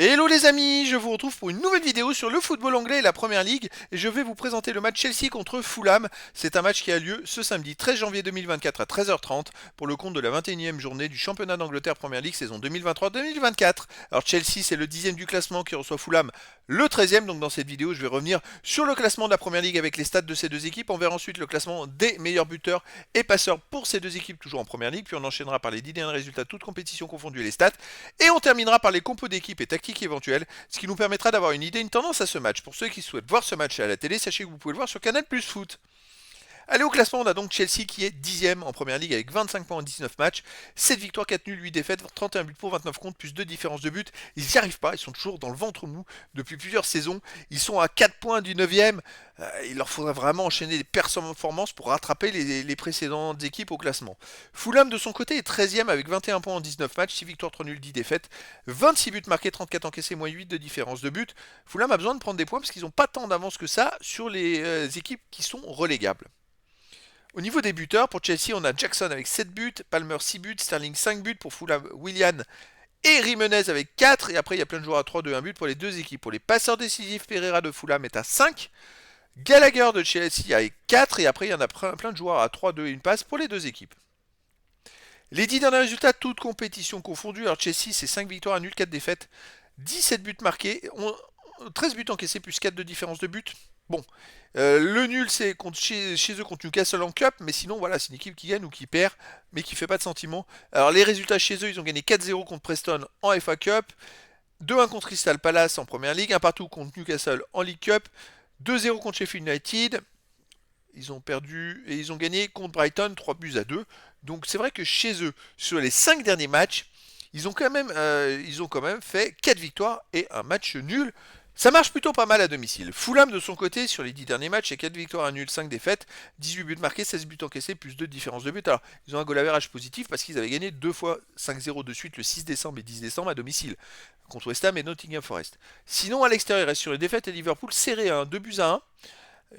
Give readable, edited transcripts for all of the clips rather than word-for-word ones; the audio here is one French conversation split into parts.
Hello les amis, je vous retrouve pour une nouvelle vidéo sur le football anglais et la Première Ligue et je vais vous présenter le match Chelsea contre Fulham. C'est un match qui a lieu ce samedi 13 janvier 2024 à 13h30 pour le compte de la 21e journée du championnat d'Angleterre Première Ligue saison 2023-2024. Alors Chelsea c'est le 10e du classement qui reçoit Fulham le 13e, donc dans cette vidéo je vais revenir sur le classement de la Première Ligue avec les stats de ces deux équipes. On verra ensuite le classement des meilleurs buteurs et passeurs pour ces deux équipes toujours en Première Ligue, puis on enchaînera par les 10 derniers résultats toutes compétitions confondues et les stats. Et on terminera par les compos d'équipe et tactiques éventuelles, ce qui nous permettra d'avoir une idée, une tendance à ce match. Pour ceux qui souhaitent voir ce match à la télé, sachez que vous pouvez le voir sur Canal Plus Foot. Allez, au classement, on a donc Chelsea qui est 10e en Première Ligue avec 25 points en 19 matchs, 7 victoires, 4 nuls, 8 défaites, 31 buts pour 29 contre, plus 2 différences de but. Ils n'y arrivent pas, ils sont toujours dans le ventre mou depuis plusieurs saisons. Ils sont à 4 points du 9e. Il leur faudra vraiment enchaîner des performances pour rattraper les précédentes équipes au classement. Fulham de son côté est 13e avec 21 points en 19 matchs, 6 victoires, 3 nuls, 10 défaites, 26 buts marqués, 34 encaissés, moins 8 de différence de but. Fulham a besoin de prendre des points parce qu'ils n'ont pas tant d'avance que ça sur les équipes qui sont relégables. Au niveau des buteurs, pour Chelsea, on a Jackson avec 7 buts, Palmer 6 buts, Sterling 5 buts, pour Fulham, Willian et Jimenez avec 4. Et après, il y a plein de joueurs à 3, 2, 1 but pour les deux équipes. Pour les passeurs décisifs, Pereira de Fulham est à 5. Gallagher de Chelsea avec 4. Et après, il y en a plein de joueurs à 3, 2 et une passe pour les deux équipes. Les 10 derniers résultats, toutes compétitions confondues. Alors Chelsea, c'est 5 victoires, 1 nul, 4 défaites, 17 buts marqués, 13 buts encaissés, plus 4 de différence de but. Bon, le nul c'est chez eux contre Newcastle en Cup, mais sinon voilà, c'est une équipe qui gagne ou qui perd, mais qui fait pas de sentiment. Alors les résultats chez eux, ils ont gagné 4-0 contre Preston en FA Cup, 2-1 contre Crystal Palace en Première Ligue, un partout contre Newcastle en League Cup, 2-0 contre Sheffield United. Ils ont perdu et ils ont gagné contre Brighton 3 buts à 2. Donc c'est vrai que chez eux, sur les 5 derniers matchs, ils ont quand même fait 4 victoires et un match nul. Ça marche plutôt pas mal à domicile. Fulham de son côté, sur les 10 derniers matchs, c'est 4 victoires, 1 nul, 5 défaites, 18 buts marqués, 16 buts encaissés, plus 2 différences de but. Alors, ils ont un goal average positif parce qu'ils avaient gagné 2 fois 5-0 de suite le 6 décembre et 10 décembre à domicile, contre West Ham et Nottingham Forest. Sinon, à l'extérieur, il reste sur les défaites et Liverpool serré à 2 buts à 1.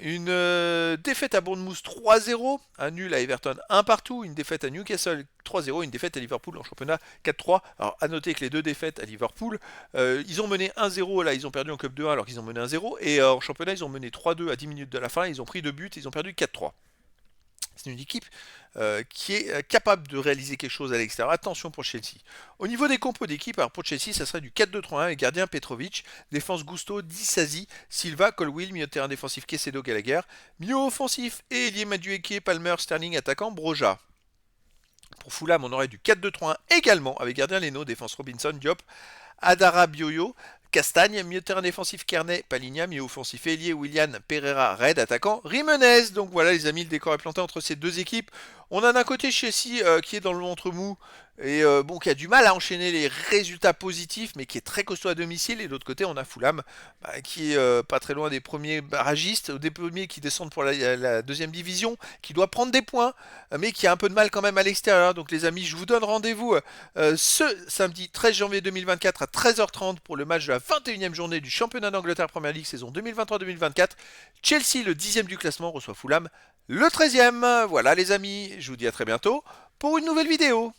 Une défaite à Bournemouth 3-0, un nul à Everton 1 partout, une défaite à Newcastle 3-0, une défaite à Liverpool en championnat 4-3. Alors à noter que les deux défaites à Liverpool, ils ont mené 1-0, là ils ont perdu en Cup 2-1 alors qu'ils ont mené 1-0, et en championnat ils ont mené 3-2 à 10 minutes de la fin, ils ont pris 2 buts, ils ont perdu 4-3. C'est une équipe qui est capable de réaliser quelque chose à l'extérieur. Attention pour Chelsea. Au niveau des compos d'équipe, alors pour Chelsea, ça serait du 4-2-3-1 avec gardien Petrovic, défense Gusto, Disasi, Silva, Colwill, milieu de terrain défensif Caicedo, Gallagher, milieu offensif et ailier Madueke, Palmer, Sterling, attaquant Broja. Pour Fulham, on aurait du 4-2-3-1 également avec gardien Leno, défense Robinson, Diop, Adara Bioyo, Castagne, milieu de terrain défensif Kearney, Paligna, milieu offensif ailier Willian, Pereira, Red, attaquant Jimenez. Donc voilà les amis, le décor est planté entre ces deux équipes. On a d'un côté Chelsea qui est dans le ventre mou et qui a du mal à enchaîner les résultats positifs mais qui est très costaud à domicile, et de l'autre côté on a Fulham qui est pas très loin des premiers barragistes, des premiers qui descendent pour la deuxième division, qui doit prendre des points mais qui a un peu de mal quand même à l'extérieur. Donc les amis, je vous donne rendez-vous ce samedi 13 janvier 2024 à 13h30 pour le match de la 21e journée du championnat d'Angleterre Première Ligue saison 2023-2024. Chelsea, le 10e du classement, reçoit Fulham le 13e. Voilà les amis, je vous dis à très bientôt pour une nouvelle vidéo.